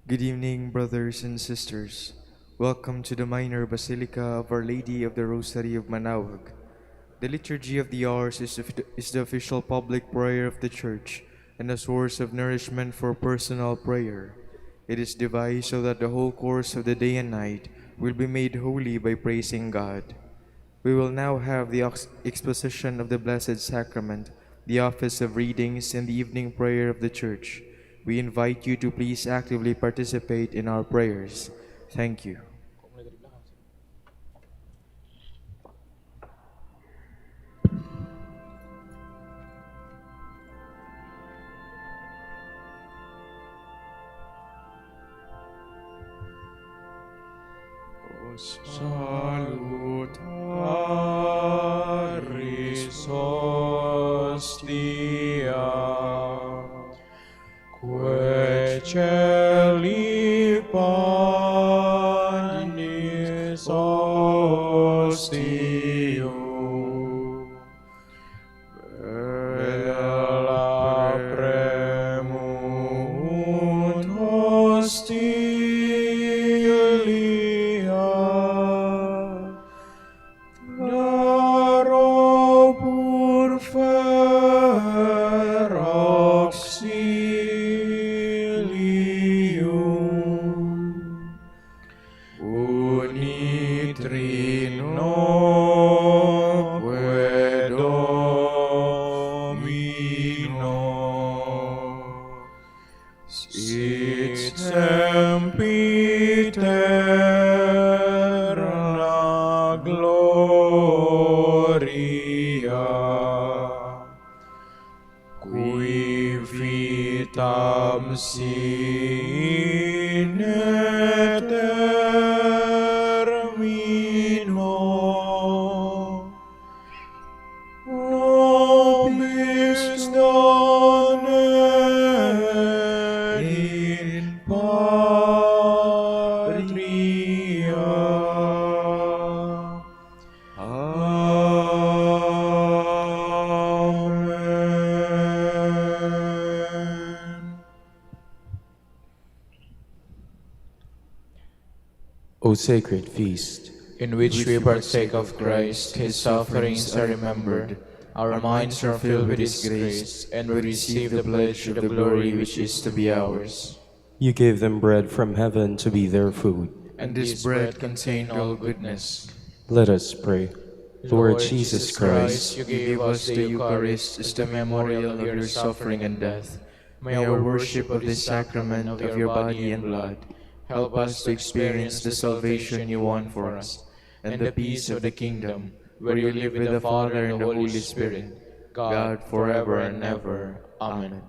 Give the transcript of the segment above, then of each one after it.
Good evening, brothers and sisters. Welcome to the minor basilica of Our Lady of the Rosary of Manaoag. The Liturgy of the Hours is the official public prayer of the Church and a source of nourishment for personal prayer. It is devised so that the whole course of the day and night will be made holy by praising God. We will now have the exposition of the Blessed Sacrament, the office of readings, and the evening prayer of the Church. We invite you to please actively participate in our prayers. Thank you. Salutaris hostia, quae celi panis hostium, bella premunt hostilia, Daro pur fer auxilium, unitrinoque Domino, sit sempiterna gloria, qui vitam sine termino, nobis done in patria. Amen. O sacred feast, In which we partake of Christ, His sufferings are remembered, our minds are filled with His grace, and we receive the pledge of the glory which is to be ours. you gave them bread from heaven to be their food. And this bread contained all goodness. Let us pray. Lord Jesus Christ, you gave us the Eucharist as the memorial of your suffering and death. May our worship of this sacrament of your body and blood help us to experience the salvation you won for us, and the peace of the kingdom, where you live with the Father and the Holy Spirit, God forever and ever. Amen.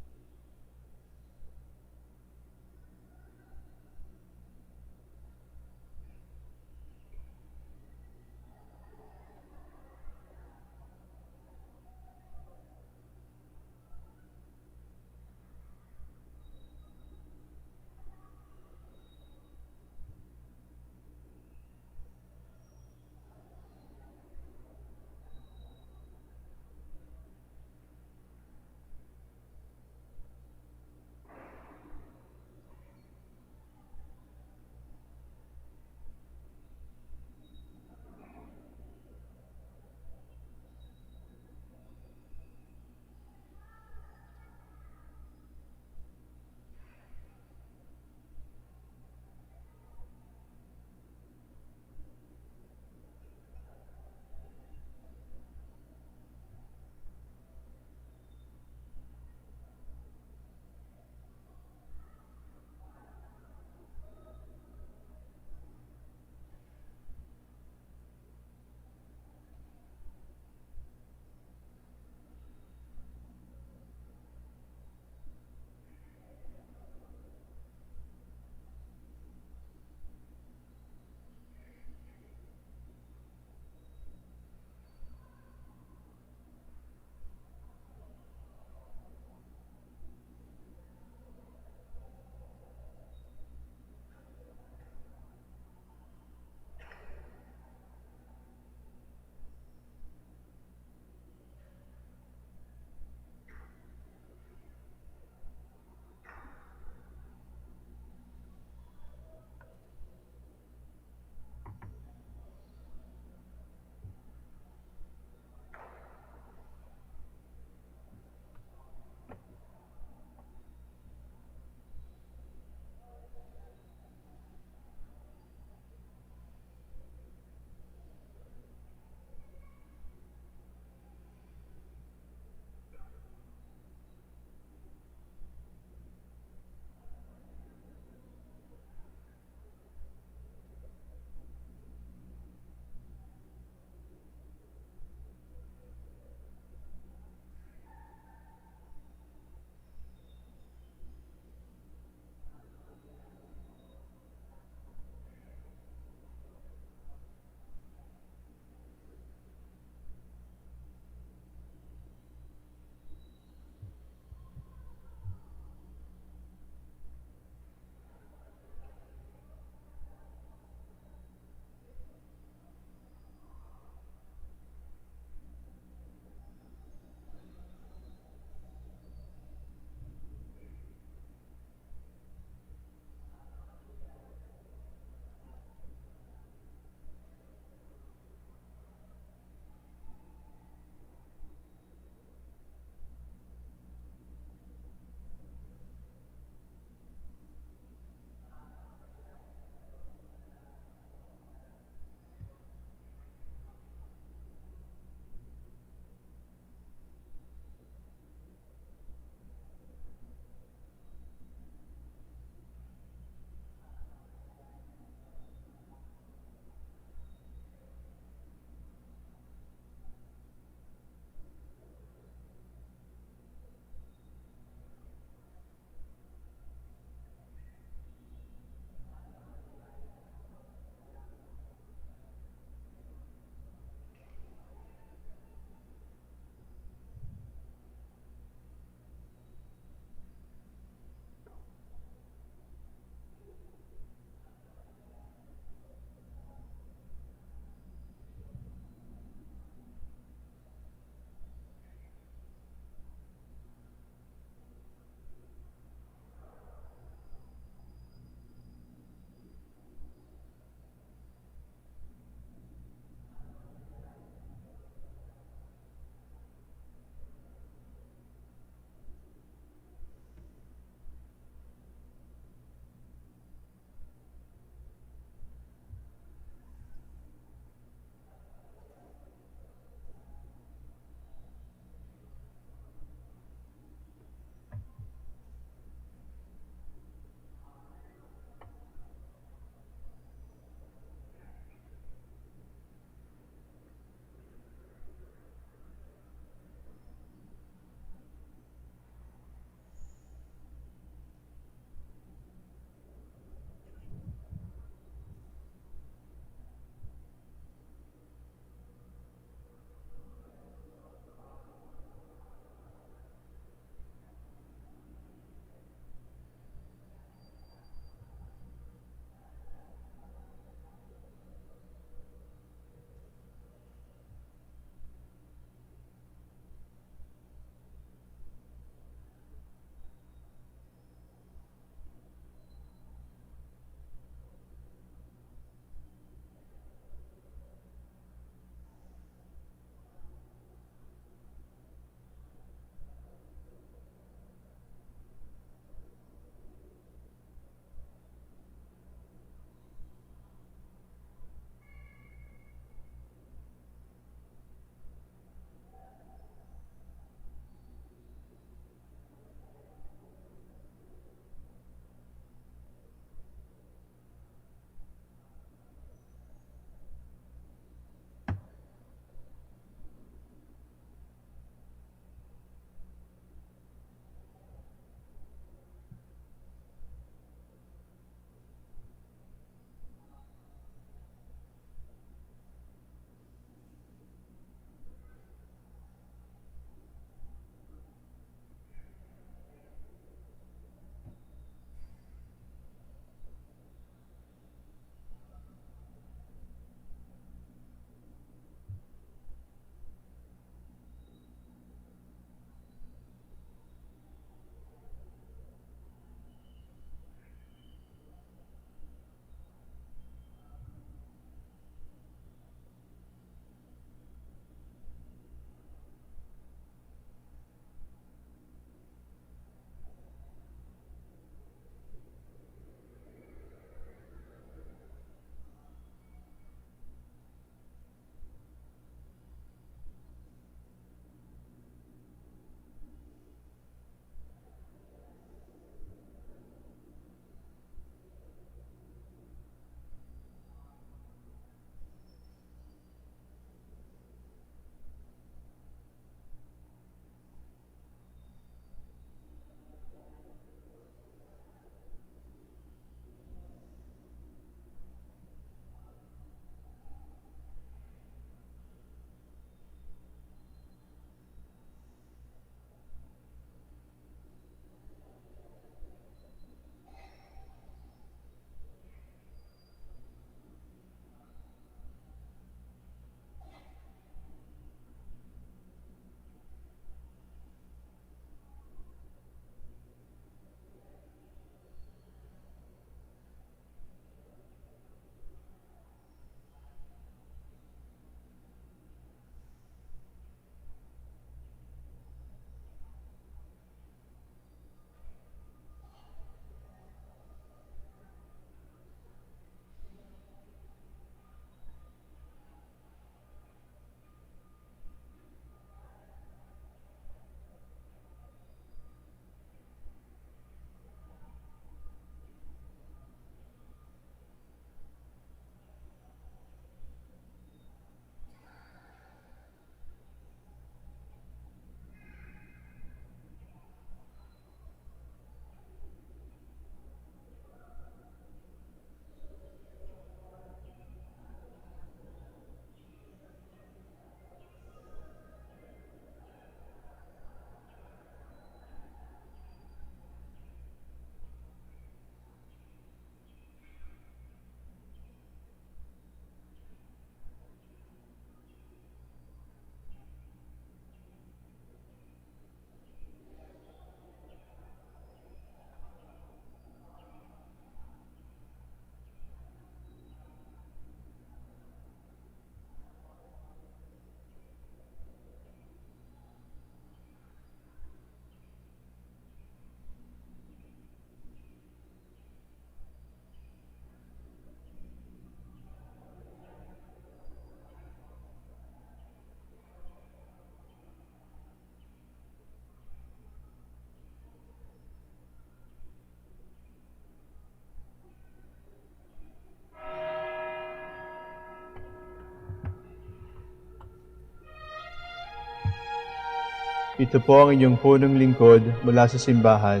Ito po ang inyong punong lingkod mula sa simbahan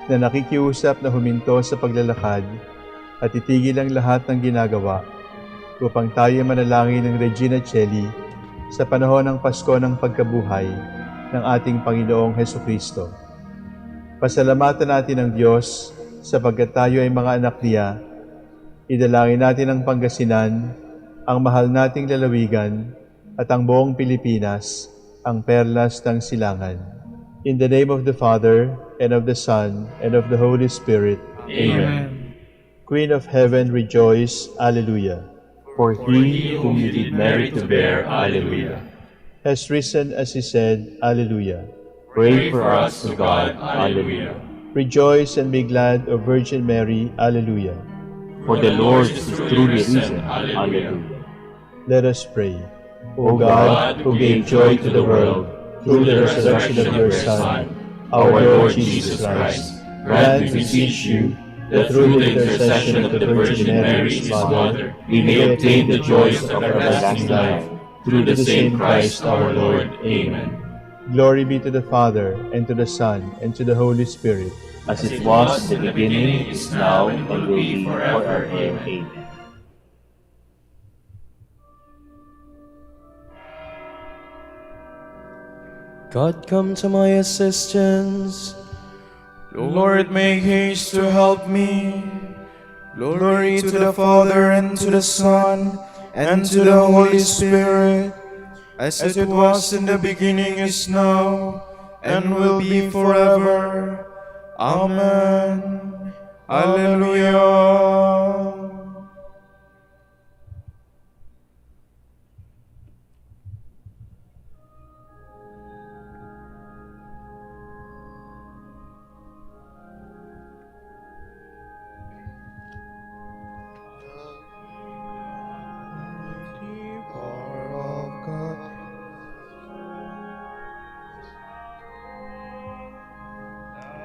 na nakikiusap na huminto sa paglalakad at itigil ang lahat ng ginagawa upang tayo manalangin ng Regina Coeli sa panahon ng Pasko ng pagkabuhay ng ating Panginoong Hesukristo. Pasalamatan natin ang Diyos sapagkat tayo ay mga anak niya. Idalangin natin ang Pangasinan, ang mahal nating lalawigan, at ang buong Pilipinas, ang perlas ng silangan. In the name of the Father, and of the Son, and of the Holy Spirit. Amen. Queen of Heaven, rejoice. Alleluia. For he whom you did merit to bear, Alleluia. Has risen as he said. Alleluia. Pray for us to God, Alleluia. Rejoice and be glad, O Virgin Mary. Alleluia. For the Lord is truly risen, Alleluia. Let us pray. O God, who gave joy to the world through the resurrection of your Son, our Lord Jesus Christ, grant, we beseech you, that through the intercession of the Virgin Mary, his Mother, we may obtain the joys of everlasting life, through the same Christ our Lord. Amen. Glory be to the Father, and to the Son, and to the Holy Spirit. As it was in the beginning, is now, and will be forever. Amen. God, come to my assistance. Lord, make haste to help me. Glory to the Father, and to the Son, and to the Holy Spirit, as it was in the beginning, is now, and will be forever. Amen. Alleluia.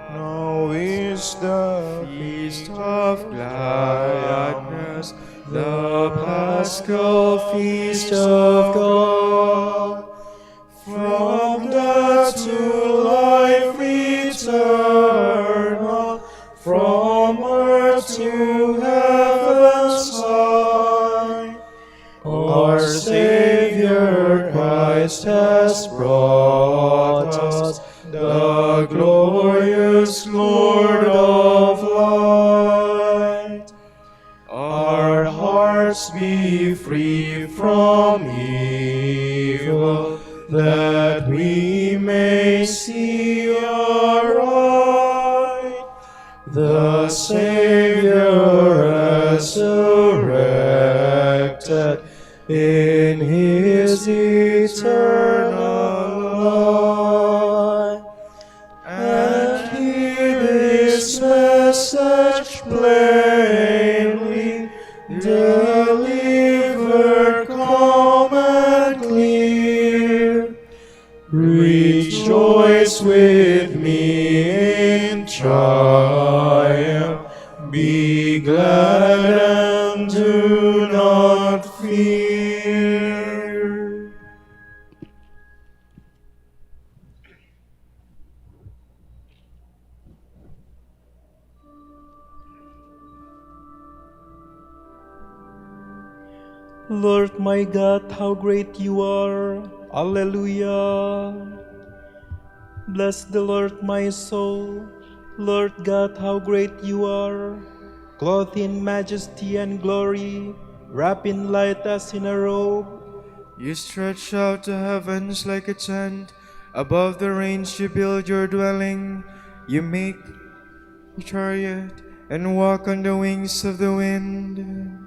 Now is the feast of gladness, the Paschal feast of God. From death to life eternal, from earth to heaven's high, our Savior Christ has brought us the glorious Lord of light. Our hearts be free from evil, that we may see aright the Savior resurrected in his eternal light. And hear this message plainly delivered, calm and clear. Rejoice with me in triumph, be glad and do not fear. Lord my God, how great you are. Alleluia. Bless the Lord my soul. Lord God, how great you are. Clothed in majesty and glory, wrapped in light as in a robe. You stretch out the heavens like a tent. Above the range you build your dwelling. You make a chariot and walk on the wings of the wind.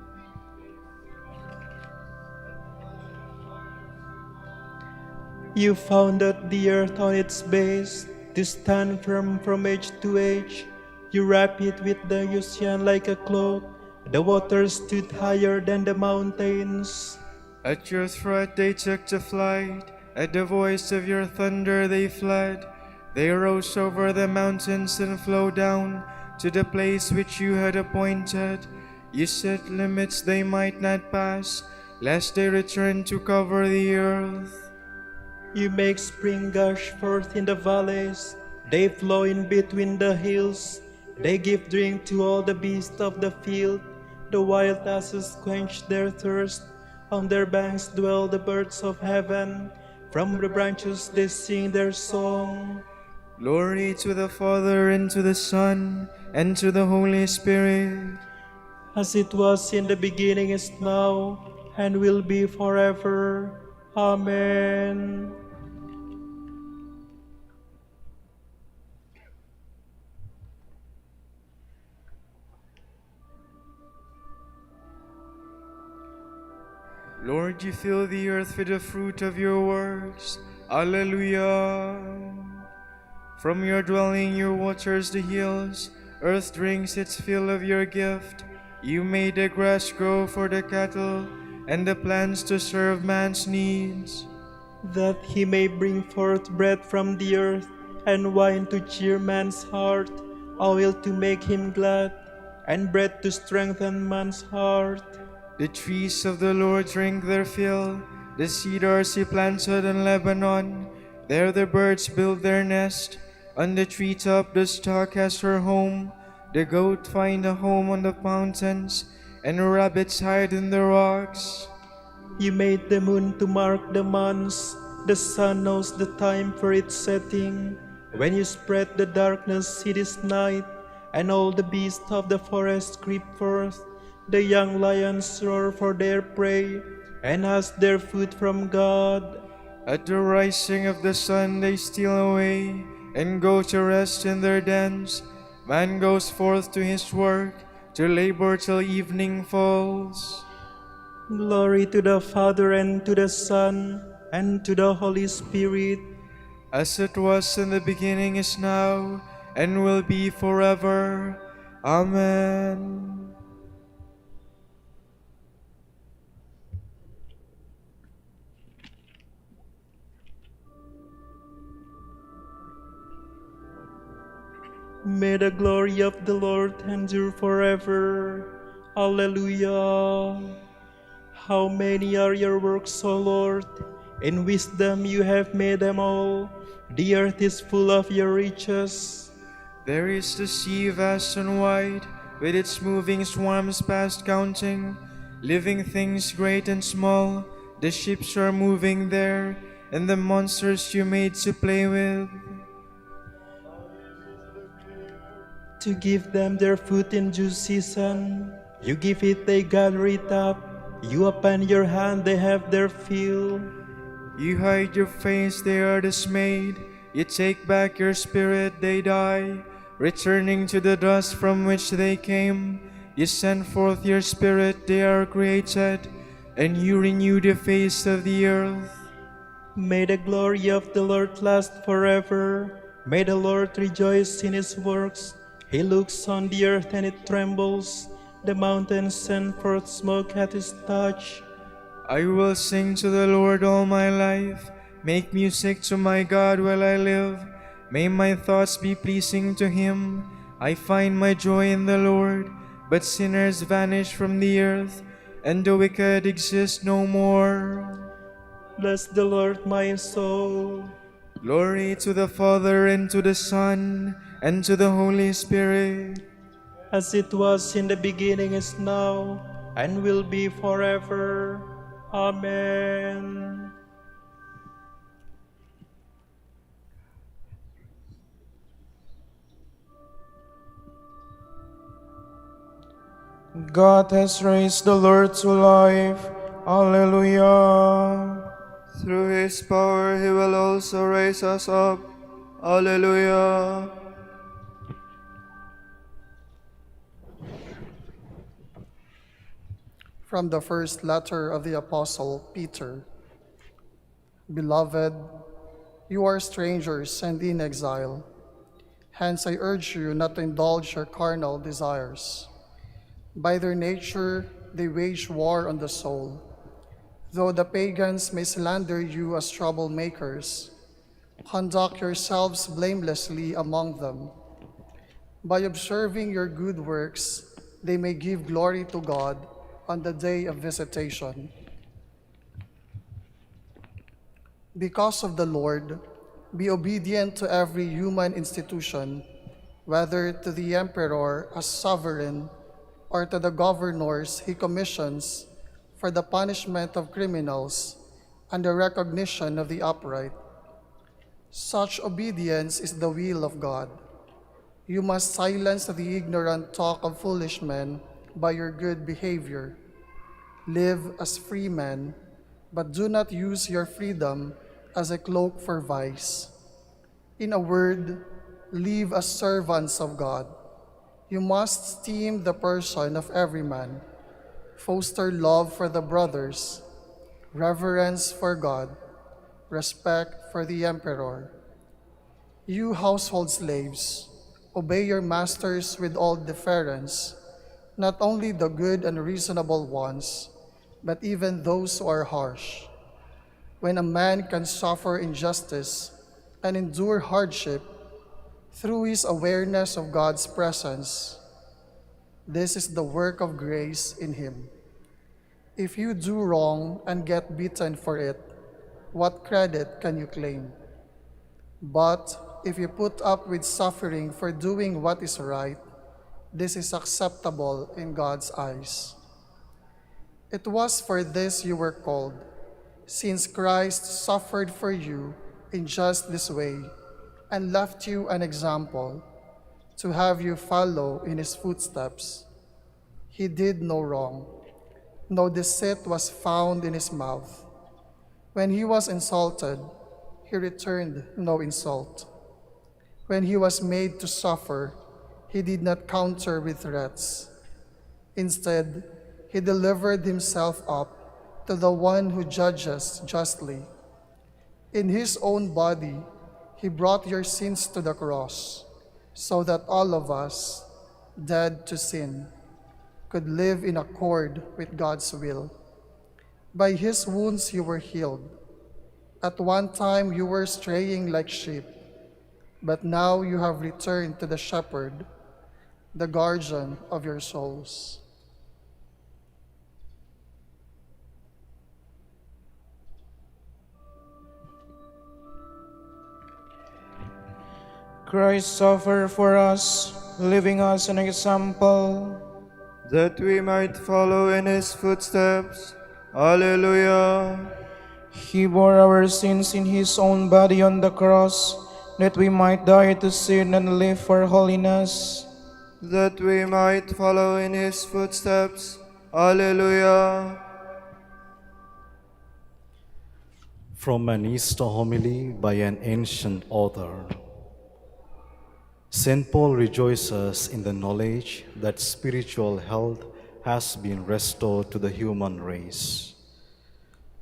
You founded the earth on its base, to stand firm from age to age. You wrap it with the ocean like a cloak. The waters stood higher than the mountains. At your threat they took to flight. At the voice of your thunder they fled. They rose over the mountains and flowed down to the place which you had appointed. You set limits they might not pass, lest they return to cover the earth. You make spring gush forth in the valleys, they flow in between the hills. They give drink to all the beasts of the field. The wild asses quench their thirst. On their banks dwell the birds of heaven. From the branches they sing their song. Glory to the Father, and to the Son, and to the Holy Spirit. As it was in the beginning, is now, and will be forever. Amen. Lord, you fill the earth with the fruit of your works. Alleluia. From your dwelling, your waters the hills. Earth drinks its fill of your gift. You made the grass grow for the cattle, and the plants to serve man's needs. That he may bring forth bread from the earth, and wine to cheer man's heart, oil to make him glad, and bread to strengthen man's heart. The trees of the Lord drink their fill, the cedars he planted in Lebanon. There the birds build their nest. On the treetop the stork has her home. The goat find a home on the mountains, and the rabbits hide in the rocks. You made the moon to mark the months. The sun knows the time for its setting. When you spread the darkness, it is night, and all the beasts of the forest creep forth. The young lions roar for their prey, and ask their food from God. At the rising of the sun they steal away, and go to rest in their dens. Man goes forth to his work, to labor till evening falls. Glory to the Father, and to the Son, and to the Holy Spirit. As it was in the beginning, is now, and will be forever. Amen. May the glory of the Lord endure forever. Alleluia. How many are your works, O Lord? In wisdom you have made them all. The earth is full of your riches. There is the sea vast and wide, with its moving swarms past counting, living things great and small. The ships are moving there, and the monsters you made to play with. To give them their food in due season, you give it, they gather it up. You open your hand, they have their fill. You hide your face, they are dismayed. You take back your spirit, they die. Returning to the dust from which they came, you send forth your spirit, they are created, and you renew the face of the earth. May the glory of the Lord last forever. May the Lord rejoice in his works. He looks on the earth and it trembles. The mountains send forth smoke at his touch. I will sing to the Lord all my life, make music to my God while I live. May my thoughts be pleasing to him. I find my joy in the Lord, but sinners vanish from the earth, and the wicked exist no more. Bless the Lord, my soul. Glory to the Father, and to the Son, and to the Holy Spirit. As it was in the beginning, is now, and will be forever. Amen. God has raised the Lord to life. Alleluia. Through his power he will also raise us up. Alleluia. From the first letter of the Apostle Peter. Beloved, you are strangers and in exile. Hence I urge you not to indulge your carnal desires. By their nature, they wage war on the soul. Though the pagans may slander you as troublemakers, conduct yourselves blamelessly among them. By observing your good works, they may give glory to God on the day of visitation. Because of the Lord, be obedient to every human institution, whether to the emperor as sovereign or to the governors he commissions for the punishment of criminals and the recognition of the upright. Such obedience is the will of God. You must silence the ignorant talk of foolish men by your good behavior. Live as free men, but do not use your freedom as a cloak for vice. In a word, live as servants of God. You must esteem the person of every man, foster love for the brothers, reverence for God, respect for the emperor. You household slaves, obey your masters with all deference, not only the good and reasonable ones, but even those who are harsh. When a man can suffer injustice and endure hardship through his awareness of God's presence, this is the work of grace in him. If you do wrong and get beaten for it, what credit can you claim? But if you put up with suffering for doing what is right, this is acceptable in God's eyes. It was for this you were called, since Christ suffered for you in just this way and left you an example to have you follow in his footsteps. He did no wrong. No deceit was found in his mouth. When he was insulted, he returned no insult. When he was made to suffer, he did not counter with threats. Instead, he delivered himself up to the one who judges justly. In his own body, he brought your sins to the cross, so that all of us, dead to sin, could live in accord with God's will. By his wounds you were healed. At one time you were straying like sheep, but now you have returned to the shepherd, the guardian of your souls. Christ suffered for us, leaving us an example, that we might follow in his footsteps. Alleluia. He bore our sins in his own body on the cross, that we might die to sin and live for holiness. That we might follow in his footsteps. Alleluia. From an Easter homily by an ancient author. St. Paul rejoices in the knowledge that spiritual health has been restored to the human race.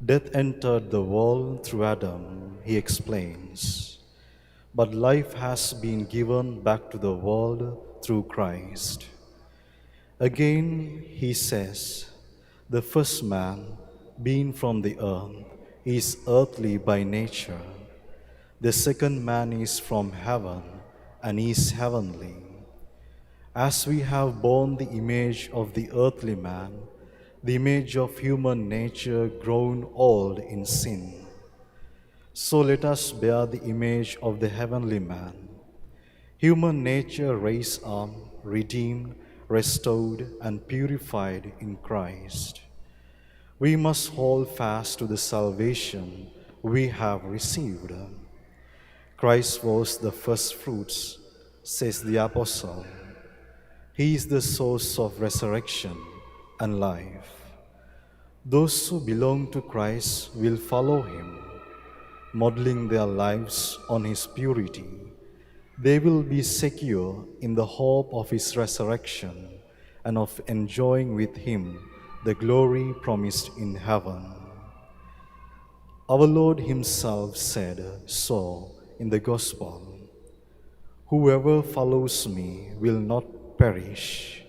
Death entered the world through Adam, he explains, but life has been given back to the world through Christ. Again, he says, the first man, being from the earth, is earthly by nature. The second man is from heaven and is heavenly. As we have borne the image of the earthly man, the image of human nature grown old in sin, so let us bear the image of the heavenly man, human nature raised up, redeemed, restored, and purified in Christ. We must hold fast to the salvation we have received. Christ was the first fruits, says the apostle. He is the source of resurrection and life. Those who belong to Christ will follow him, modeling their lives on his purity. They will be secure in the hope of his resurrection and of enjoying with him the glory promised in heaven. Our Lord himself said so in the Gospel, "Whoever follows me will not perish,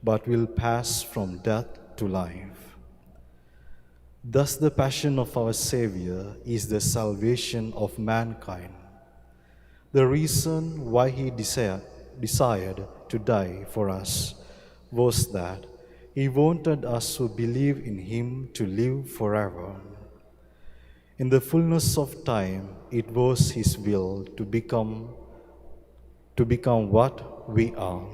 but will pass from death to life." Thus the passion of our Savior is the salvation of mankind. The reason why he desired to die for us was that he wanted us who believe in him to live forever. In the fullness of time, it was his will to become what we are,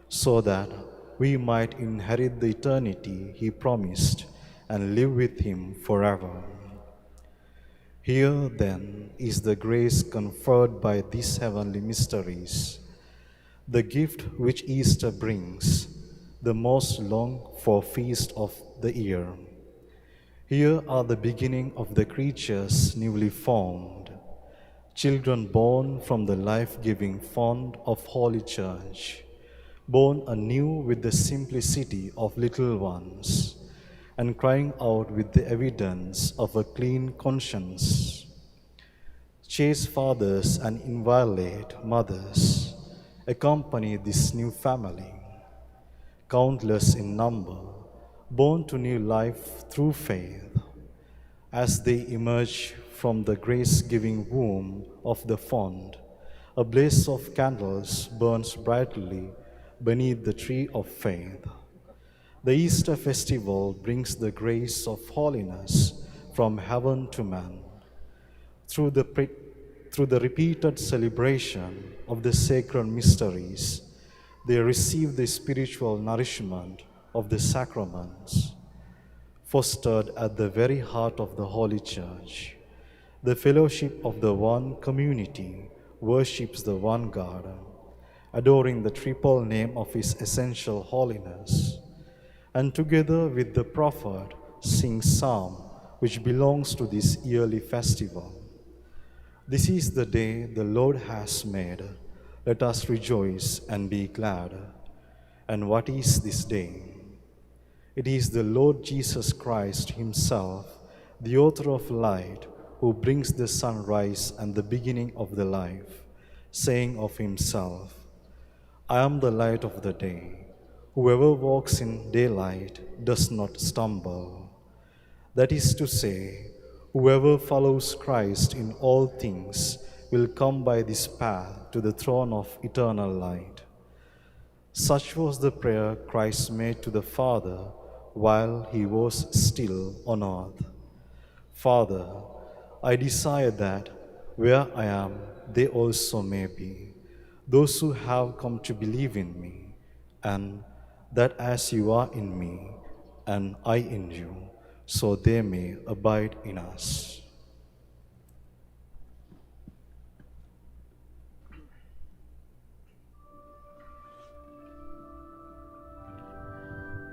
so that we might inherit the eternity he promised and live with him forever. Here, then, is the grace conferred by these heavenly mysteries, the gift which Easter brings, the most longed-for feast of the year. Here are the beginning of the creatures newly formed, children born from the life-giving fount of Holy Church, born anew with the simplicity of little ones, and crying out with the evidence of a clean conscience. Chaste fathers and inviolate mothers accompany this new family, countless in number, born to new life through faith. As they emerge from the grace-giving womb of the font, a blaze of candles burns brightly beneath the tree of faith. The Easter festival brings the grace of holiness from heaven to man. Through the repeated celebration of the sacred mysteries, they receive the spiritual nourishment of the sacraments. Fostered at the very heart of the Holy Church, the fellowship of the one community worships the one God, adoring the triple name of His essential holiness, and together with the prophet sings psalm which belongs to this yearly festival. This is the day the Lord has made. Let us rejoice and be glad. And what is this day? It is the Lord Jesus Christ himself, the author of light, who brings the sunrise and the beginning of the life, saying of himself, I am the light of the day. Whoever walks in daylight does not stumble. That is to say, whoever follows Christ in all things will come by this path to the throne of eternal light. Such was the prayer Christ made to the Father while he was still on earth. Father, I desire that where I am, they also may be, those who have come to believe in me, and that as you are in me, and I in you, so they may abide in us.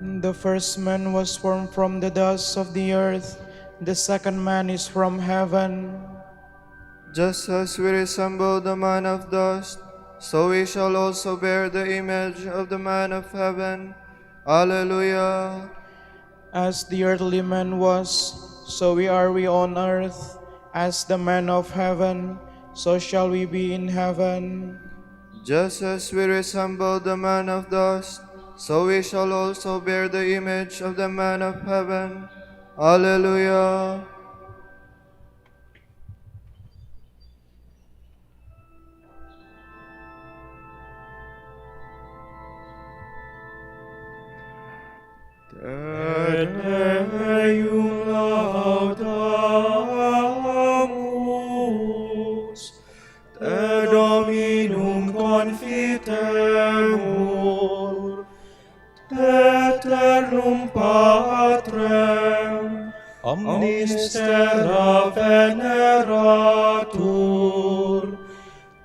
The first man was formed from the dust of the earth, the second man is from heaven. Just as we resemble the man of dust, so we shall also bear the image of the man of heaven. Alleluia. As the earthly man was, so we on earth. As the man of heaven, so shall we be in heaven. Just as we resemble the man of dust, so we shall also bear the image of the man of heaven. Alleluia. Te Deum laudamus, Te Dominum confitemur, Te eternum Patrem, omnis terra veneratur,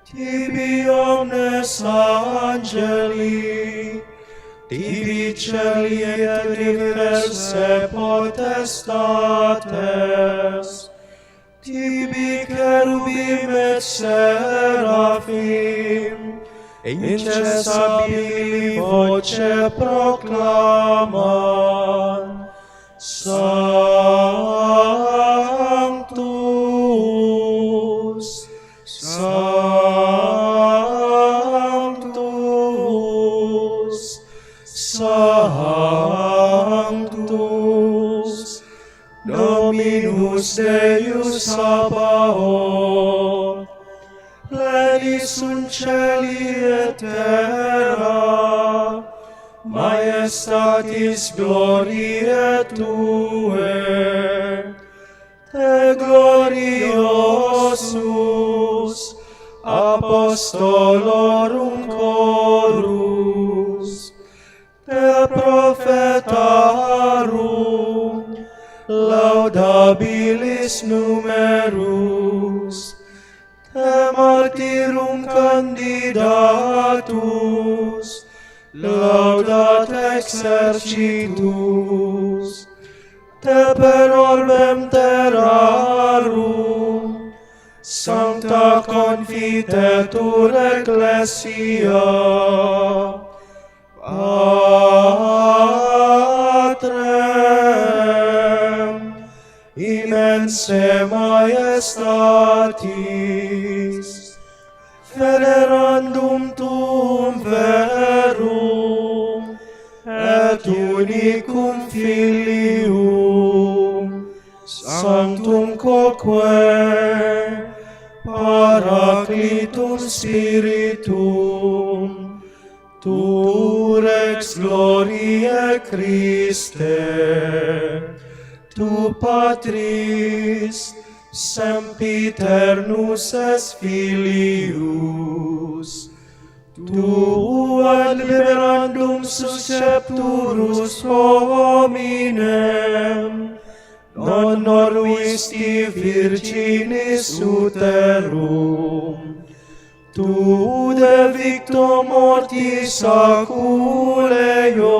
Tibi omnes angeli, Tibi celi et diverse potestates, Tibi cherubim et seraphim, incessabili voce proclaman, Sanctus, Sanctus, Sanctus, Dominus Deus Sabaoth, plenis sunt celi et terra, maestatis gloriae Tuae, Te gloriosus apostolorum chorus, Te prophetarum laudabilis numerus, Te martyrum candidatus laudat exercitus, Te per orbem terrarum sancta confitetur ecclesia, Patrem immense majestatis venerandum tuum verum et unicum Filium sanctum quoque Paraclitum Spiritum Tu rex gloriae Christe, Tu Patris, sempiternus es Filius, Tu ad liberandum suscepturus hominem, non noruisti virginis uterum, Tu de victo mortis aculeo,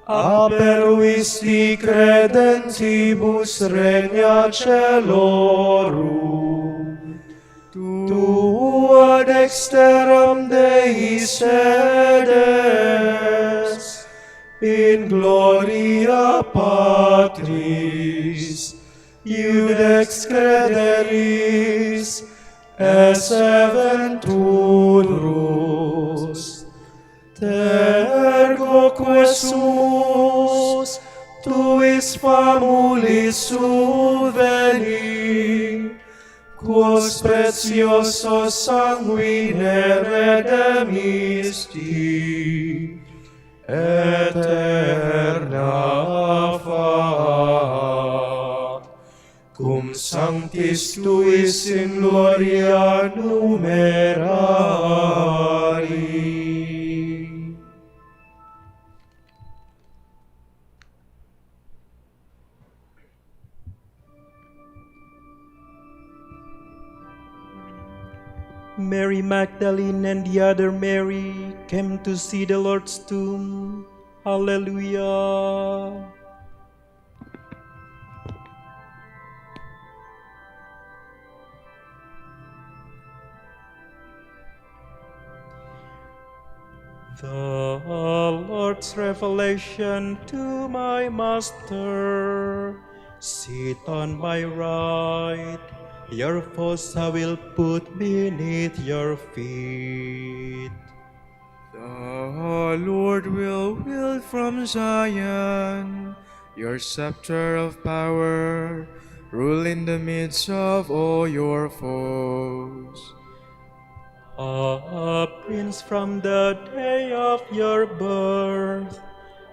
aperuisti credentibus regna celorum. Tu ad exteram Dei sedes, in gloria Patris, iudex crederis, es eventurus. Tergo quesumus, tuis famulis suveni, quos preciosos sanguine redemisti, eterna fat, cum sanctis tuis in gloria numerari. Mary Magdalene and the other Mary came to see the Lord's tomb. Hallelujah. The Lord's revelation to my Master. Sit on my right, your foes I will put beneath your feet. The Lord will wield from Zion your scepter of power, rule in the midst of all your foes. A prince from the day of your birth,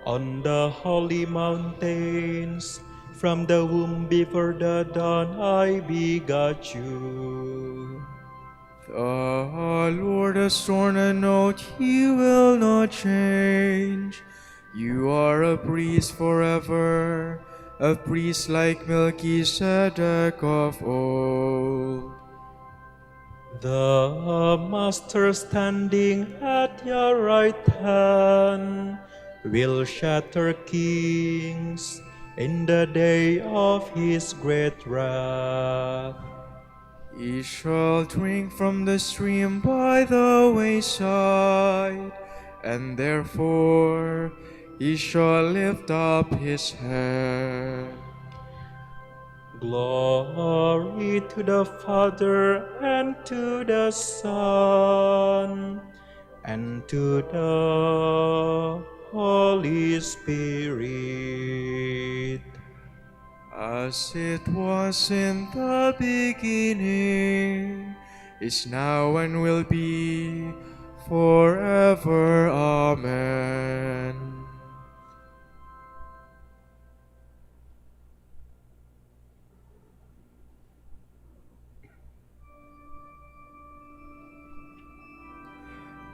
on the holy mountains, from the womb before the dawn I begot you. The Lord has sworn an oath he will not change. You are a priest forever, a priest like Melchizedek of old. The Master standing at your right hand will shatter kings in the day of his great wrath. He shall drink from the stream by the wayside, and therefore he shall lift up his head. Glory to the Father, and to the Son, and to the Holy Spirit. As it was in the beginning, is now and will be, forever. Amen.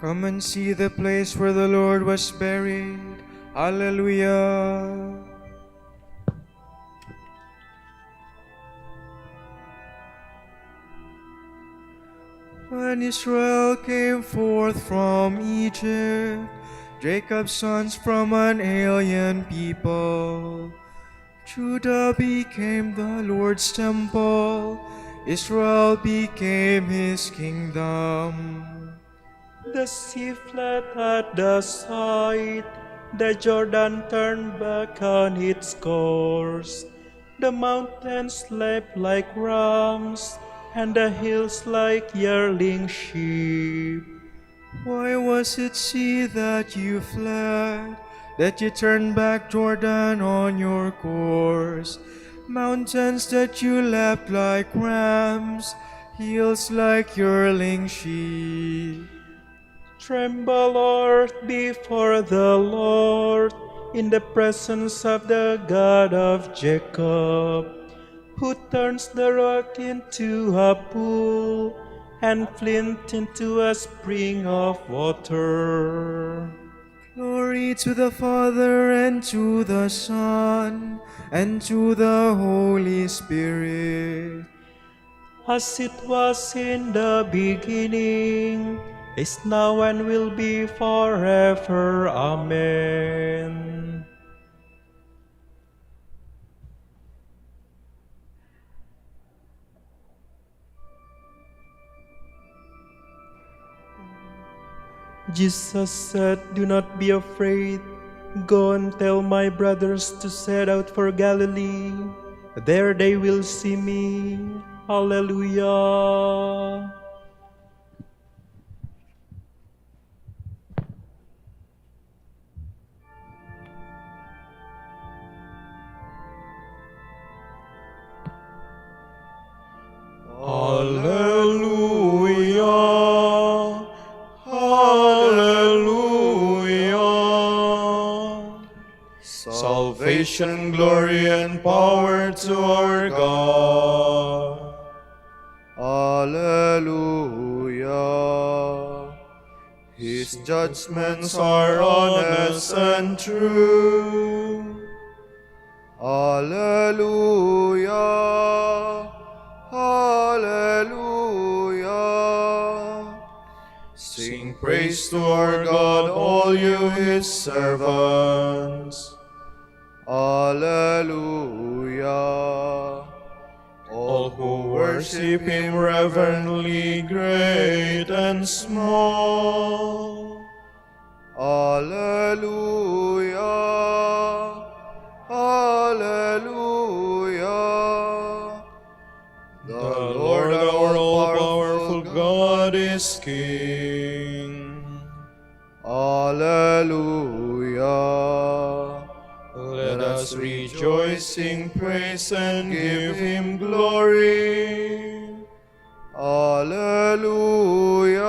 Come and see the place where the Lord was buried. Alleluia. When Israel came forth from Egypt, Jacob's sons from an alien people, Judah became the Lord's temple, Israel became his kingdom. The sea fled at the sight, the Jordan turned back on its course. The mountains slept like rams, and the hills like yearling sheep. Why was it sea that you fled, that you turned back Jordan on your course? Mountains that you leapt like rams, hills like yearling sheep. Tremble, earth, before the Lord, in the presence of the God of Jacob, who turns the rock into a pool and flint into a spring of water. Glory to the Father, and to the Son, and to the Holy Spirit. As it was in the beginning, is now and will be forever. Amen. Jesus said, "Do not be afraid. Go and tell my brothers to set out for Galilee. There they will see me." Hallelujah. Hallelujah. Hallelujah. Salvation, glory, and power to our God. Alleluia. His judgments are honest and true. Alleluia. Alleluia. Sing praise to our God, all you his servants. Alleluia. All who worship him reverently, great and small. Alleluia. Alleluia. The Lord our all-powerful God is King. Alleluia. Let us rejoice, sing praise, and give him glory. Alleluia.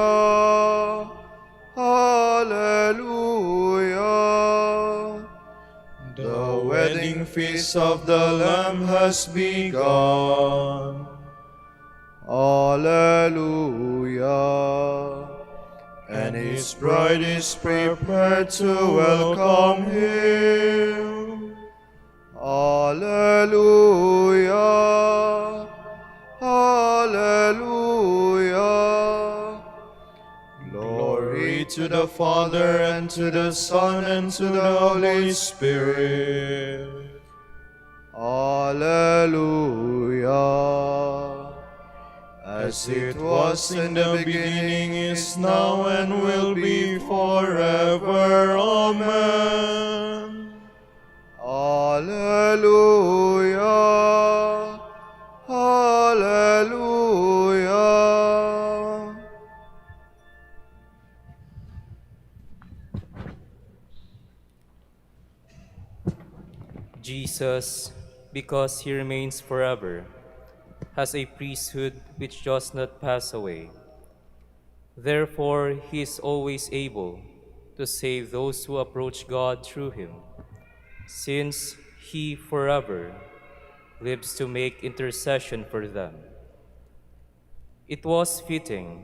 Alleluia. The wedding feast of the Lamb has begun. Alleluia. And his bride is prepared to welcome him. Alleluia. Alleluia. Glory to the Father, and to the Son, and to the Holy Spirit. Alleluia. As it was in the beginning, is now, and will be forever. Amen. Alleluia. Alleluia. Jesus, because he remains forever, has a priesthood which does not pass away. Therefore, he is always able to save those who approach God through him, since he forever lives to make intercession for them. It was fitting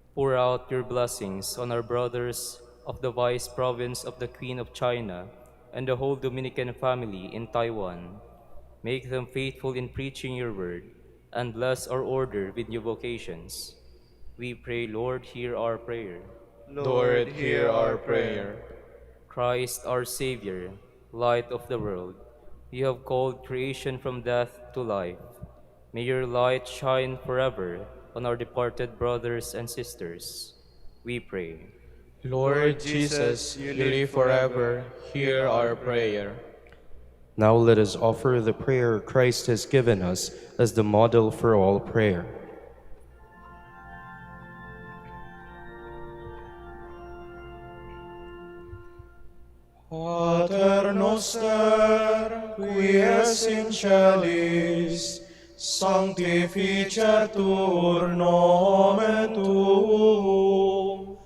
Pour out your blessings on our brothers of the Vice Province of the Queen of China and the whole Dominican family in Taiwan. Make them faithful in preaching your word, and bless our order with new vocations. We pray, Lord, hear our prayer. Lord, hear our prayer. Christ our Savior, light of the world, you have called creation from death to life. May your light shine forever on our departed brothers and sisters. We pray. Lord Jesus, you live forever, hear our prayer. Now let us offer the prayer Christ has given us as the model for all prayer. Pater noster, qui es in celis, sanctificetur nomen tuum,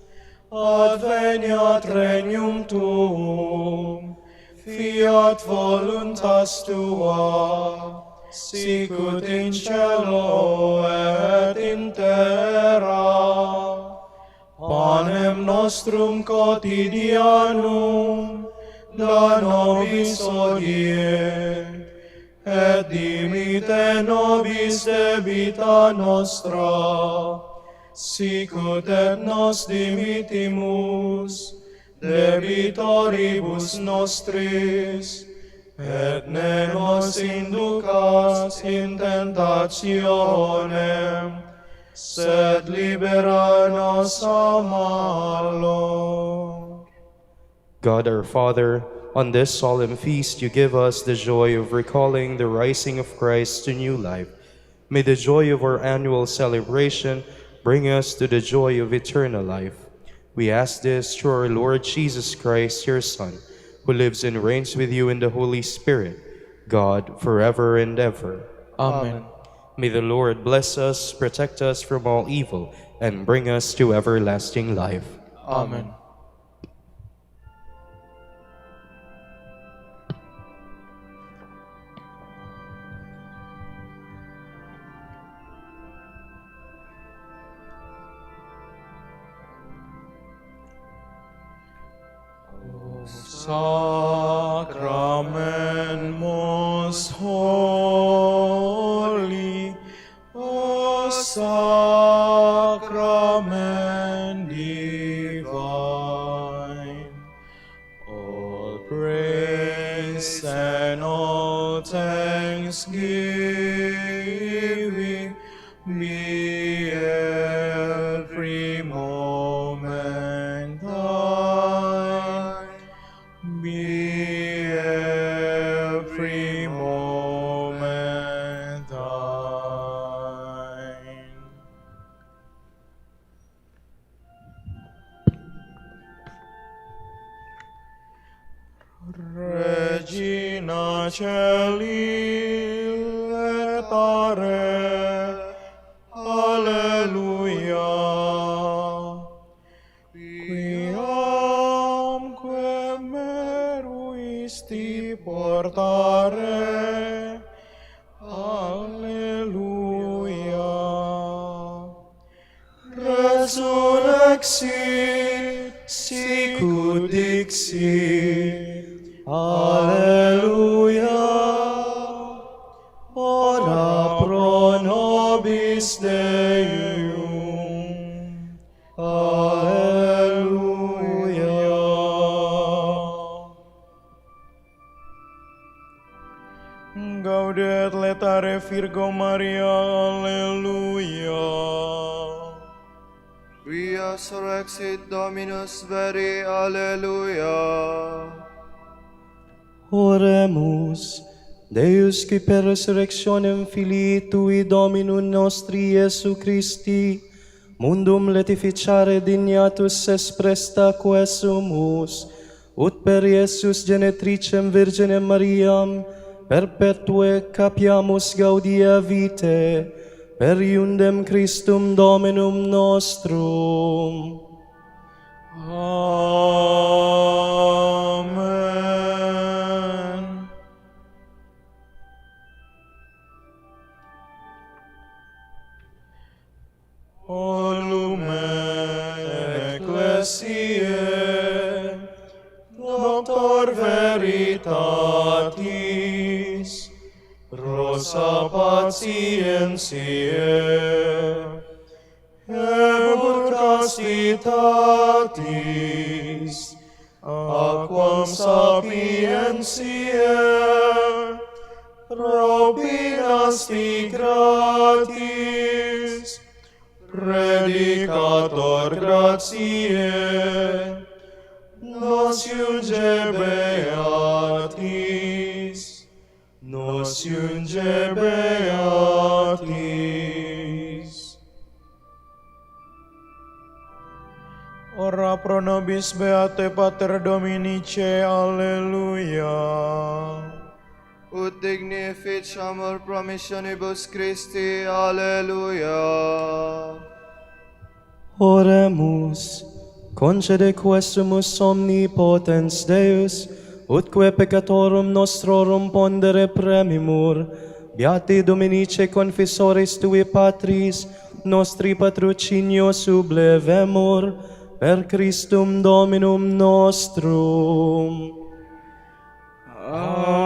adveniat regnum tuum, fiat voluntas tua, sicut in cielo et in terra. Panem nostrum quotidianum da nobis hodie, et dimitte nobis debita nostra, sicut et nos dimittimus debitoribus nostris, et ne nos inducas in tentationem, sed libera nos a malo. God our Father, on this solemn feast you give us the joy of recalling the rising of Christ to new life. May the joy of our annual celebration bring us to the joy of eternal life. We ask this through our Lord Jesus Christ, your Son, who lives and reigns with you in the Holy Spirit, God, forever and ever. Amen. May the Lord bless us, protect us from all evil, and bring us to everlasting life. Amen. Sacrament most holy, O sacrament divine, all praise and all thanksgiving be every moment thine, be every moment thine. Regina Celi et are, Alleluia. Quiamque meruisti portare, Alleluia. Resurrexit, sicut dixit, Alleluia. Ora pro nobis Deum, Alleluia. Gaudet letare Virgo Maria, Alleluia. Quia surrexit Dominus veri, Alleluia. Oremus, Deus qui per resurrectionem Filii Tui Dominum nostri Iesu Christi, mundum letificare dignatus es presta quesumus, ut per Iesus genetricem Virginem Mariam, perpetue capiamus gaudia vitae, per iundem Christum Dominum nostrum. Amen. O lumen ecclesiae, Doctor Veritatis, Rosa Patientiae, Ebur Castitatis, Aquam Sapientiae, Probinas gratis, Predicator gratiae, nos iunge beatis, nos iunge beatis. Ora pro nobis beate Pater Dominice, alleluia. Ut dignificiamur promissionibus Christi, alleluia. Oremus, concede quesumus omnipotens Deus, utque peccatorum nostrorum pondere premimur, beati Dominice confessoris tui patris, nostri patrocinio sublevemur, per Christum Dominum nostrum. Amen.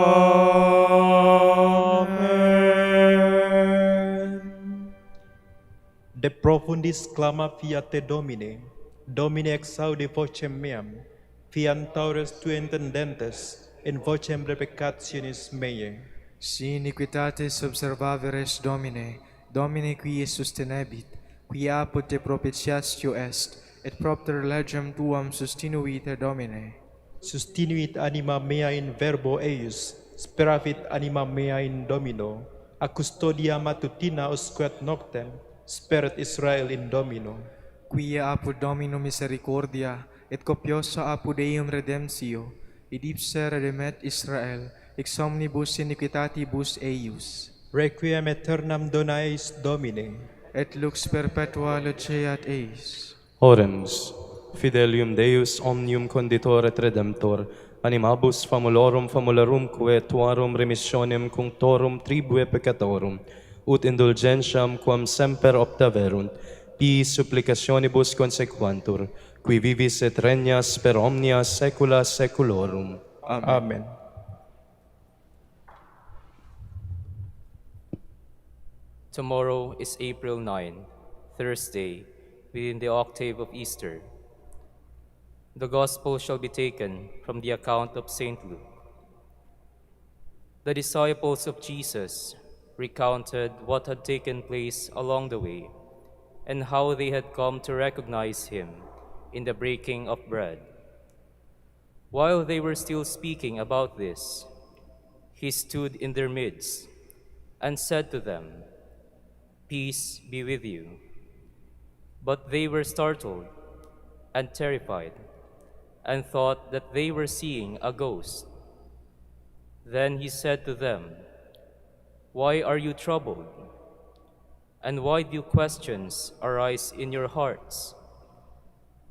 De profundis clama fiat Domine, Domine exaudi vocem meam, fiantauris tui intendentes, in vocem repecationis meae. Si iniquitatis observaveres Domine, Domine qui sustenebit, qui apud te propitiatio est, et propter legem tuam sustinuit Domine. Sustinuit anima mea in verbo eius, speravit anima mea in Domino, a custodia matutina usque et noctem, speret Israel in Domino. Quia apud Domino misericordia, et copiosa apud eum redemptio, id ipse redemet Israel, ex omnibus iniquitatibus eius. Requiem aeternam dona eis Domine, Et lux perpetua luceat eis. Oremus, fidelium Deus omnium conditor et redemptor, animabus famulorum famulorumque tuarum remissionem cunctorum tribue peccatorum, ut indulgentiam quam semper obtaverunt, pii supplicationibus consequantur, qui vivis et regnas per omnia saecula saeculorum. Amen. Tomorrow is April 9, Thursday, within the octave of Easter. The Gospel shall be taken from the account of St. Luke. The disciples of Jesus recounted what had taken place along the way and how they had come to recognize him in the breaking of bread. While they were still speaking about this, he stood in their midst and said to them, "Peace be with you." But they were startled and terrified and thought that they were seeing a ghost. Then he said to them, "Why are you troubled? And why do questions arise in your hearts?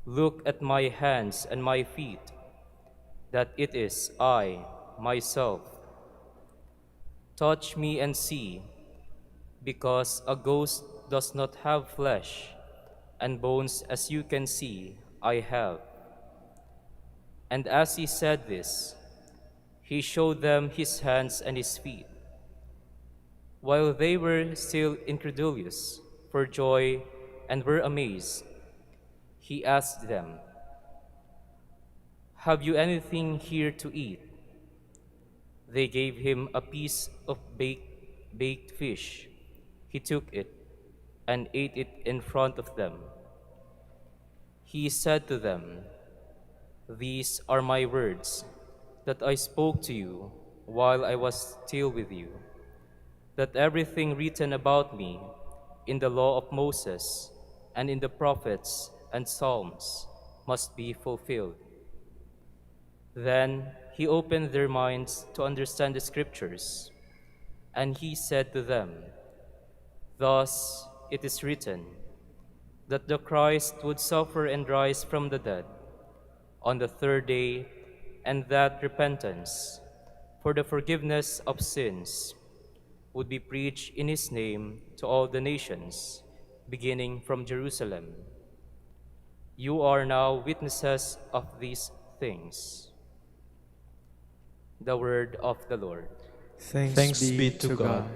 Look at my hands and my feet, that it is I, myself. Touch me and see, because a ghost does not have flesh and bones as you can see I have." And as he said this, he showed them his hands and his feet. While they were still incredulous for joy and were amazed, he asked them, "Have you anything here to eat?" They gave him a piece of baked fish. He took it and ate it in front of them. He said to them, "These are my words that I spoke to you while I was still with you, that everything written about me in the law of Moses and in the prophets and Psalms must be fulfilled." Then he opened their minds to understand the scriptures, and he said to them, "Thus it is written, that the Christ would suffer and rise from the dead on the third day, and that repentance for the forgiveness of sins would be preached in his name to all the nations, beginning from Jerusalem. You are now witnesses of these things. The word of the Lord. Thanks be to God.